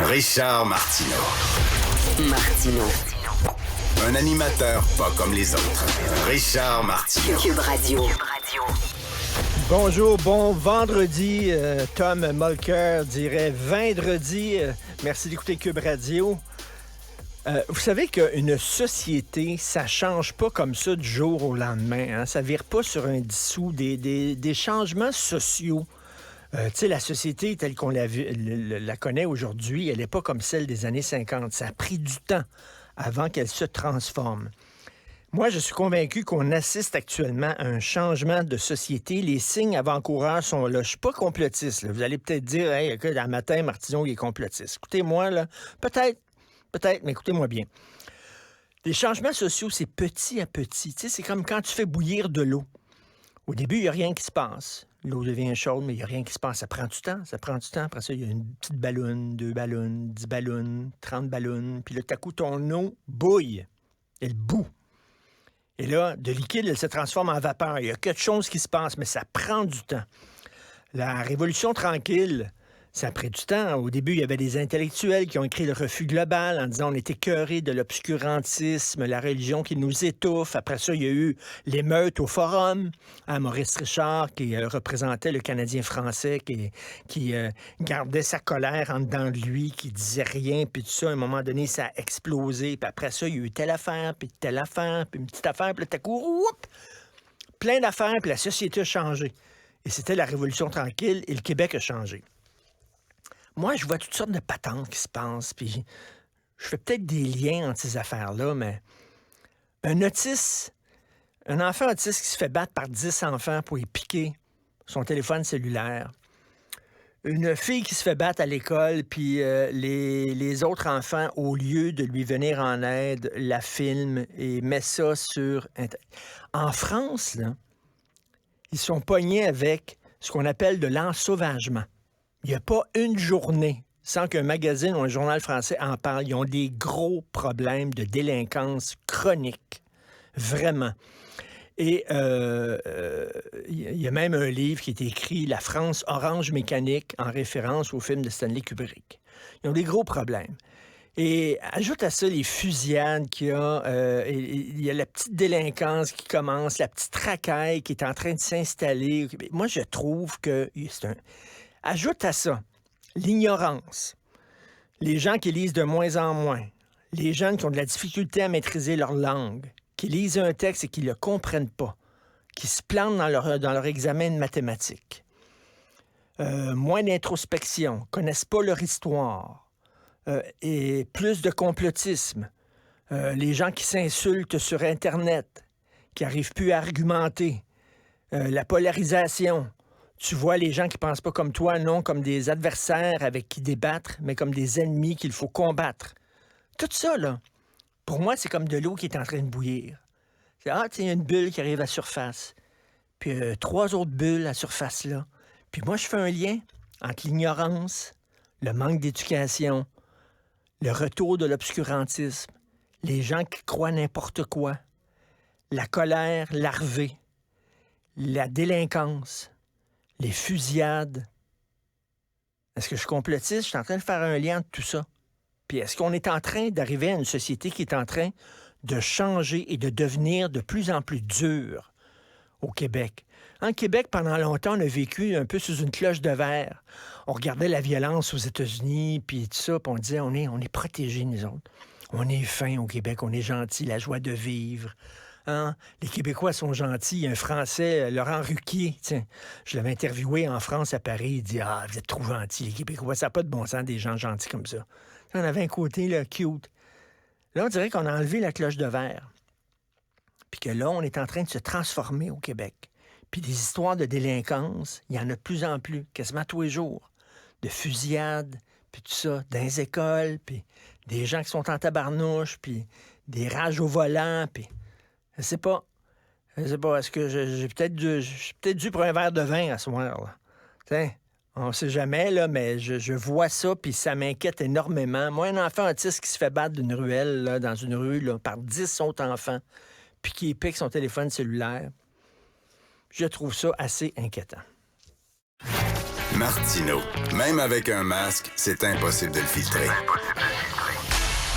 Richard Martineau. Martineau. Un animateur pas comme les autres. Richard Martineau. Cube Radio. Bonjour, bon vendredi. Tom Mulcair dirait vendredi. Merci d'écouter Cube Radio. Vous savez qu'une société, ça change pas comme ça du jour au lendemain. Hein? Ça vire pas sur un dissous. Des changements sociaux. Tu sais, la société telle qu'on la connaît aujourd'hui, elle n'est pas comme celle des années 50. Ça a pris du temps avant qu'elle se transforme. Moi, je suis convaincu qu'on assiste actuellement à un changement de société. Les signes avant-coureurs sont là. Je suis pas complotiste. Là. Vous allez peut-être dire, hey, écoute, un matin, Martineau, il est complotiste. Écoutez-moi, là, peut-être, mais écoutez-moi bien. Les changements sociaux, c'est petit à petit. Tu sais, c'est comme quand tu fais bouillir de l'eau. Au début, il n'y a rien qui se passe. L'eau devient chaude, mais il n'y a rien qui se passe. Ça prend du temps. Après ça, il y a une petite ballonne, 2 ballons, 10 ballons, 30 ballons. Puis là, tout à coup, ton eau bouille. Elle bout. Et là, de liquide, elle se transforme en vapeur. Il y a quelque chose qui se passe, mais ça prend du temps. La Révolution tranquille, ça a pris du temps. Au début, il y avait des intellectuels qui ont écrit le refus global en disant on est écœurés de l'obscurantisme, la religion qui nous étouffe. Après ça, il y a eu l'émeute au Forum. Maurice Richard, qui représentait le Canadien français, qui gardait sa colère en dedans de lui, qui disait rien, puis tout ça, à un moment donné, ça a explosé. Puis après ça, il y a eu telle affaire, puis une petite affaire, puis là, tout à coup, plein d'affaires, puis la société a changé. Et c'était la Révolution tranquille, et le Québec a changé. Moi, je vois toutes sortes de patentes qui se passent, puis je fais peut-être des liens entre ces affaires-là, mais un enfant autiste qui se fait battre par 10 enfants pour y piquer son téléphone cellulaire, une fille qui se fait battre à l'école, puis les autres enfants, au lieu de lui venir en aide, la filment et met ça sur Internet. En France, là, ils sont pognés avec ce qu'on appelle de l'ensauvagement. Il n'y a pas une journée sans qu'un magazine ou un journal français en parle. Ils ont des gros problèmes de délinquance chronique. Vraiment. Et il y a même un livre qui est écrit « La France orange mécanique » en référence au film de Stanley Kubrick. Ils ont des gros problèmes. Et ajoute à ça les fusillades qu'il y a. Il y a la petite délinquance qui commence, la petite racaille qui est en train de s'installer. Moi, je trouve que Ajoute à ça l'ignorance, les gens qui lisent de moins en moins, les jeunes qui ont de la difficulté à maîtriser leur langue, qui lisent un texte et qui ne le comprennent pas, qui se plantent dans leur examen de mathématiques, moins d'introspection, connaissent pas leur histoire, et plus de complotisme, les gens qui s'insultent sur Internet, qui n'arrivent plus à argumenter, la polarisation. Tu vois les gens qui pensent pas comme toi, non comme des adversaires avec qui débattre, mais comme des ennemis qu'il faut combattre. Tout ça, là, pour moi, c'est comme de l'eau qui est en train de bouillir. Il y a une bulle qui arrive à la surface, puis 3 autres bulles à la surface là. Puis moi, je fais un lien entre l'ignorance, le manque d'éducation, le retour de l'obscurantisme, les gens qui croient n'importe quoi, la colère larvée, la délinquance, les fusillades. Est-ce que je suis complotiste? Je suis en train de faire un lien entre tout ça. Puis est-ce qu'on est en train d'arriver à une société qui est en train de changer et de devenir de plus en plus dure au Québec? En Québec, pendant longtemps, on a vécu un peu sous une cloche de verre. On regardait la violence aux États-Unis, puis tout ça, puis on disait, on est protégés, nous autres. On est fin au Québec, on est gentils, la joie de vivre. Hein? Les Québécois sont gentils. Il y a un Français, Laurent Ruquier, tiens, je l'avais interviewé en France, à Paris. Il dit « Ah, vous êtes trop gentils, les Québécois. Ça n'a pas de bon sens, des gens gentils comme ça. » On avait un côté là, cute. Là, on dirait qu'on a enlevé la cloche de verre. Puis que là, on est en train de se transformer au Québec. Puis des histoires de délinquance, il y en a de plus en plus, quasiment tous les jours. De fusillades, puis tout ça, dans les écoles, puis des gens qui sont en tabarnouche, puis des rages au volant, puis... Je sais pas. Est-ce que j'ai peut-être dû pour un verre de vin à ce moment-là? Tiens, on sait jamais, là, mais je vois ça, puis ça m'inquiète énormément. Moi, un enfant autiste qui se fait battre d'une ruelle, là, dans une rue, là, par 10 autres enfants, puis qui pique son téléphone cellulaire, je trouve ça assez inquiétant. Martineau. Même avec un masque, c'est impossible de le filtrer.